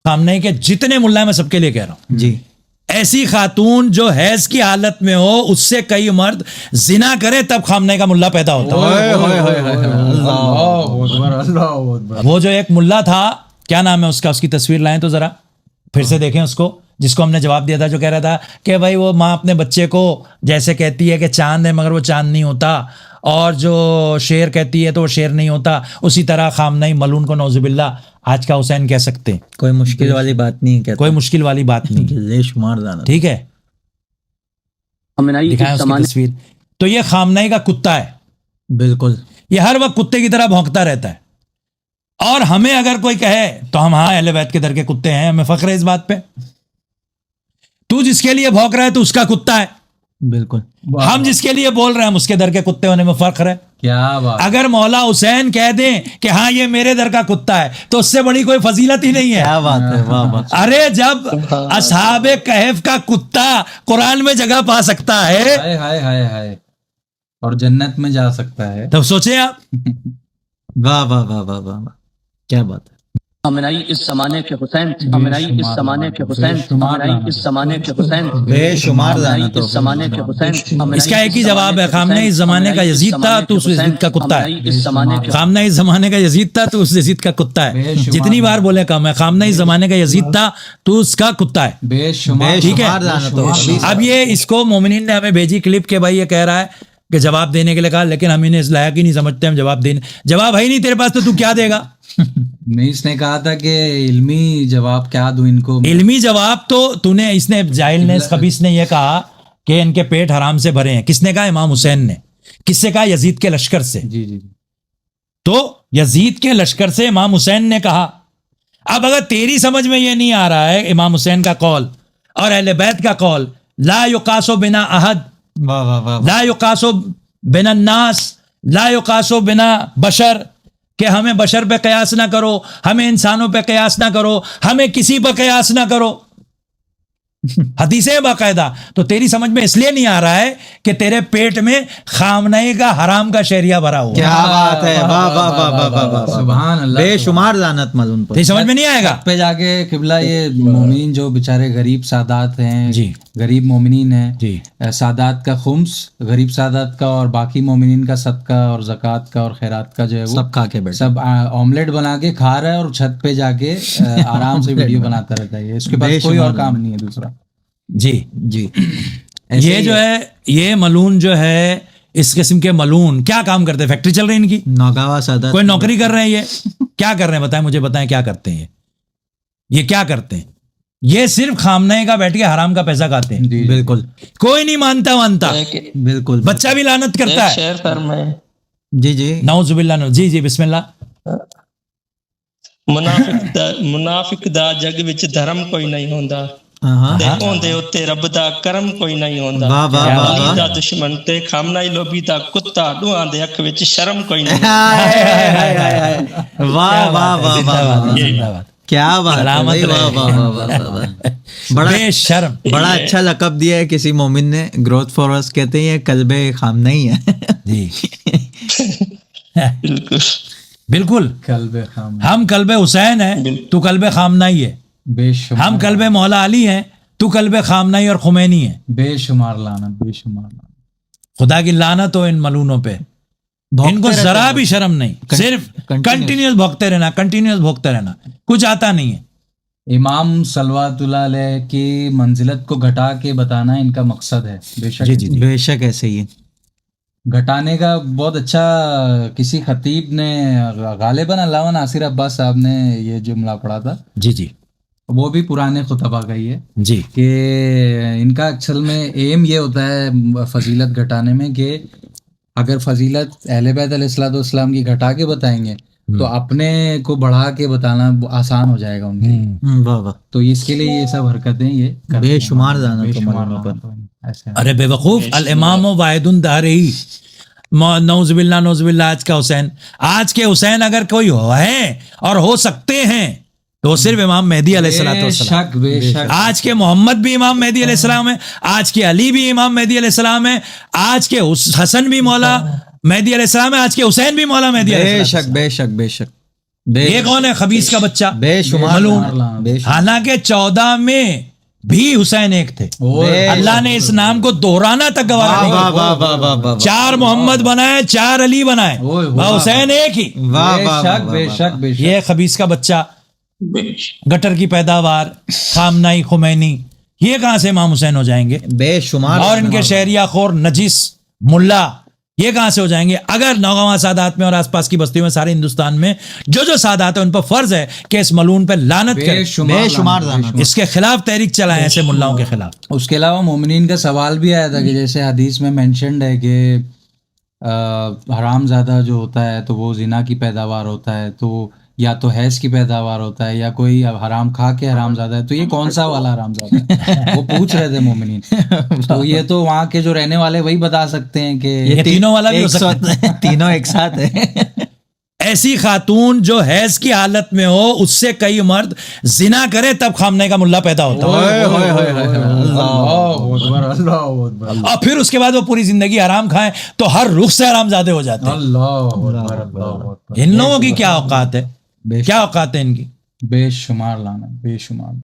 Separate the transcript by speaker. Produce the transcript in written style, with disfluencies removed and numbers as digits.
Speaker 1: خامنئی کے جتنے ملا ہیں میں سب کے لیے کہہ رہا ہوں
Speaker 2: جی
Speaker 1: ایسی خاتون جو حیض کی حالت میں ہو اس سے کئی مرد زنا کرے تب خامنئی کا ملا پیدا ہوتا ہے. وہ جو ایک ملا تھا کیا نام ہے اس کا, اس کی تصویر لائیں تو ذرا پھر سے دیکھیں اس کو, جس کو ہم نے جواب دیا تھا, جو کہہ رہا تھا کہ بھائی وہ ماں اپنے بچے کو جیسے کہتی ہے کہ چاند ہے مگر وہ چاند نہیں ہوتا, اور جو شیر کہتی ہے تو وہ شیر نہیں ہوتا, اسی طرح خامنئی ملعون کو نعوذ باللہ آج کا حسین کہہ سکتے ہیں.
Speaker 2: کوئی مشکل والی بات نہیں ہے,
Speaker 1: کوئی مشکل والی بات نہیں,
Speaker 2: بے شمار دانا.
Speaker 1: ٹھیک ہے دکھائیں اس کی تصویر. تو یہ خامنئی کا کتا ہے,
Speaker 2: بالکل
Speaker 1: یہ ہر وقت کتے کی طرح بھونکتا رہتا ہے. اور ہمیں اگر کوئی کہے تو ہم ہاں اہل بیت کے در کے کتے ہیں, ہمیں فخر ہے اس بات پہ. تو جس کے لیے بھونک رہا ہے تو اس کا کتا ہے,
Speaker 2: بالکل.
Speaker 1: ہم جس کے لیے بول رہے ہیں ہم اس کے در کے کتے ہونے میں فخر ہے.
Speaker 3: کیا بات.
Speaker 1: اگر مولا حسین کہہ دیں کہ ہاں یہ میرے در کا کتا ہے تو اس سے بڑی کوئی فضیلت ہی نہیں ہے.
Speaker 2: کیا بات ہے, واہ واہ.
Speaker 1: ارے جب اصحاب کہف کا کتا قرآن میں جگہ پا سکتا ہے
Speaker 3: ہائے ہائے ہائے ہائے, اور جنت میں جا سکتا ہے.
Speaker 1: تب سوچیں آپ.
Speaker 2: واہ واہ واہ واہ واہ, کیا بات ہے.
Speaker 4: خامنئی اس زمانے کے حسین, خامنئی اس زمانے کے حسین, خامنئی اس زمانے کے حسین,
Speaker 2: بے شمار دانا.
Speaker 4: اس زمانے کے حسین.
Speaker 1: اس کا ایک ہی جواب ہے, خامنئی اس زمانے کا یزید تھا تو اس یزید کا کتا ہے. خامنئی اس زمانے کا یزید تھا تو اس یزید کا کتا ہے. جتنی بار بولے کم ہے, خامنئی اس زمانے کا یزید تھا تو اس کا کتا ہے.
Speaker 3: بے شمار.
Speaker 1: ٹھیک ہے.
Speaker 2: اب
Speaker 1: اب یہ اس کو مومنین نے ہمیں بھیجی کلپ کے بھائی یہ کہہ رہا ہے کہ جواب دینے کے لیے کہا, لیکن ہم انہیں اس لائق ہی نہیں سمجھتے, ہم جواب دینے, جواب ہے ہی نہیں تیرے پاس تو کیا دے گا.
Speaker 3: نہیں, اس نے کہا تھا کہ علمی جواب کیا دوں ان کو.
Speaker 1: علمی جواب تو نے اس نے جاہل نے اس خبیث نے یہ کہا کہ ان کے پیٹ حرام سے بھرے ہیں. کس نے کہا؟ امام حسین نے. کس سے کہا؟ یزید کے لشکر سے.
Speaker 3: جی جی.
Speaker 1: تو یزید کے لشکر سے امام حسین نے کہا. اب اگر تیری سمجھ میں یہ نہیں آ رہا ہے امام حسین کا قول اور اہل بیت کا قول, لا یقاسو بنا احد,
Speaker 2: واہ واہ واہ.
Speaker 1: لا یقاسو بنا الناس, لا یقاسو بنا بشر, کہ ہمیں بشر پہ قیاس نہ کرو, ہمیں انسانوں پہ قیاس نہ کرو, ہمیں کسی پہ قیاس نہ کرو. حدیثیں باقاعدہ. تو تیری سمجھ میں اس لیے نہیں آ رہا ہے کہ تیرے پیٹ میں خامنئی کا حرام کا شہریہ بھرا ہوا.
Speaker 2: کیا بات ہے, واہ واہ واہ واہ واہ واہ.
Speaker 3: سبحان اللہ.
Speaker 2: بے شمار لعنت ملعون پر.
Speaker 1: تیری سمجھ میں نہیں آئے گا.
Speaker 3: پہ جا کے قبلہ یہ مومنین جو بےچارے غریب سادات ہیں,
Speaker 1: جی
Speaker 3: غریب مومنین ہیں,
Speaker 1: جی,
Speaker 3: سادات کا خمس, غریب سادات کا, اور باقی مومنین کا صدقہ اور زکوٰۃ کا اور خیرات کا جو ہے وہ
Speaker 2: سب کھا کے بیٹھ,
Speaker 3: سب آملیٹ بنا کے کھا رہا ہے, اور چھت پہ جا کے آرام سے ویڈیو بناتا رہتا ہے. اس کے پاس کوئی اور کام نہیں ہے دوسرا.
Speaker 1: جی
Speaker 2: جی.
Speaker 1: یہ جو ہے یہ ملعون جو ہے, اس قسم کے ملعون کیا کام کرتے ہیں؟ فیکٹری چل رہی ہے ان کی,
Speaker 2: نوگاوا سادات,
Speaker 1: کوئی نوکری کر رہے ہیں, یہ کیا کر رہے ہیں بتائیں, مجھے بتائیں کیا کرتے ہیں یہ کیا کرتے ہیں؟ یہ صرف خامنئی کا بیٹھ کے حرام کا پیسہ کھاتے ہیں.
Speaker 2: بالکل.
Speaker 1: کوئی نہیں مانتا,
Speaker 2: بالکل.
Speaker 1: بچہ بھی لعنت کرتا ہے.
Speaker 4: شعر فرمائے.
Speaker 2: جی جی.
Speaker 1: نعوذ باللہ. جی جی بسم اللہ.
Speaker 5: منافق دا جگ وچ دھرم کوئی نہیں ہوندا, تے اوندے اوتے رب دا کرم کوئی نہیں ہوندا.
Speaker 2: واہ واہ واہ.
Speaker 5: علی دا دشمن تے خامنئی لوبی دا کتا, دوہاں دے اکھ وچ شرم کوئی نہیں.
Speaker 2: واہ واہ واہ واہ. کیا بات ہے, واہ واہ واہ واہ.
Speaker 1: بڑے شرم.
Speaker 2: بڑا اچھا لقب دیا ہے کسی مومن نے, گروتھ فورس کہتے ہیں, یہ قلب خامنئی ہے.
Speaker 1: جی
Speaker 5: بالکل
Speaker 1: بالکل.
Speaker 3: قلب خام,
Speaker 1: ہم قلب حسین ہیں, تو قلب خامنئی ہے.
Speaker 3: بے شمار.
Speaker 1: ہم قلب مولا علی ہیں, تو قلب خامنئی اور خمینی ہے.
Speaker 3: بے شمار لعنت, بے شمار لعنت.
Speaker 1: خدا کی لعنت ہو ان ملعونوں پہ. ان کو ذرا بھی شرم نہیں, صرف کنٹینیوس بھوکتے رہنا, کنٹینیوس بھوکتے رہنا, کچھ آتا نہیں ہے.
Speaker 3: امام صلوات اللہ علیہ کی منزلت کو گھٹا کے بتانا ان کا مقصد ہے. بے شک.
Speaker 1: جی جی
Speaker 2: بے شک ایسے ہی.
Speaker 3: گھٹانے کا بہت اچھا کسی خطیب نے, غالباً علامہ ناصر عباس صاحب نے یہ جملہ پڑھا تھا.
Speaker 1: جی جی.
Speaker 3: وہ بھی پرانے خطبہ کا ہی ہے
Speaker 1: جی,
Speaker 3: کہ ان کا اصل میں ایم یہ ہوتا ہے فضیلت گھٹانے میں, کہ اگر فضیلت اہل بیت علیہ الصلوۃ والسلام کی گھٹا کے بتائیں گے تو اپنے کو بڑھا کے بتانا آسان ہو جائے گا ان کے لیے.
Speaker 2: واہ واہ.
Speaker 3: تو اس کے لیے یہ سب حرکتیں یہ
Speaker 2: بے شمار دانا.
Speaker 3: ایسے.
Speaker 1: ارے بے وقوف. الامام واحد دارہی, نعوذ باللہ نعوذ باللہ. آج کا حسین, آج کے حسین اگر کوئی ہے اور ہو سکتے ہیں تو صرف امام مہدی علیہ السلام.
Speaker 3: بے شک, بے شک.
Speaker 1: آج کے محمد بھی امام مہدی علیہ السلام ہے, آج کے علی بھی امام مہدی علیہ السلام ہے, آج کے حسن بھی مولا مہدی علیہ السلام ہے, آج کے حسین بھی مولا مہدی علیہ
Speaker 2: بے
Speaker 1: السلام.
Speaker 2: شک بے شک بے شک.
Speaker 1: یہ کون ہے خبیث کا بچہ
Speaker 2: بے شمار
Speaker 1: ملعون.
Speaker 2: بے شمار.
Speaker 1: حالانکہ 14 میں بھی حسین ایک تھے. اللہ نے اس نام کو دہرانا تک گوارا نہیں
Speaker 2: واہ
Speaker 1: کیا.
Speaker 2: واہ واہ واہ واہ
Speaker 1: 4 محمد بنائے 4 علی بنائے حسین ایک ہی.
Speaker 2: واہ
Speaker 3: بے
Speaker 2: واہ
Speaker 3: شک بے شک بے شک.
Speaker 1: یہ خبیث کا بچہ گٹر کی پیداوار خامنائی خمینی یہ کہاں سے امام حسین ہو جائیں گے؟
Speaker 2: بے شمار.
Speaker 1: اور ان کے شہریہ خور نجس ملا یہ کہاں سے ہو جائیں گے؟ اگر نوگواں سادات میں اور آس پاس کی بستیوں میں سارے ہندوستان میں جو سادات ہیں ان پر فرض ہے کہ اس ملعون پہ لعنت کریں,
Speaker 2: بے شمار لعنت.
Speaker 1: اس کے خلاف تحریک چلائیں ایسے ملاؤں کے خلاف.
Speaker 3: اس کے علاوہ مومنین کا سوال بھی آیا تھا کہ جیسے حدیث میں مینشنڈ ہے کہ حرام زادہ جو ہوتا ہے تو وہ زنا کی پیداوار ہوتا ہے, تو یا تو حیض کی پیداوار ہوتا ہے یا کوئی حرام کھا کے حرام زادہ ہے, تو یہ کون سا والا حرام زادہ ہے؟ وہ پوچھ رہے تھے مومنین. تو یہ تو وہاں کے جو رہنے والے وہی بتا سکتے ہیں کہ
Speaker 1: یہ تینوں والا بھی ہو سکتا ہے.
Speaker 2: تینوں ایک ساتھ ہے.
Speaker 1: ایسی خاتون جو حیض کی حالت میں ہو اس سے کئی مرد زنا کرے تب خامنہ کا ملا پیدا ہوتا ہے, اور پھر اس کے بعد وہ پوری زندگی حرام کھائیں تو ہر رخ سے حرام زادے ہو جاتے ہیں. ان لوگوں کی کیا اوقات ہے, کیا اوقات ہے ان کی؟
Speaker 3: بے شمار لانا بے شمار.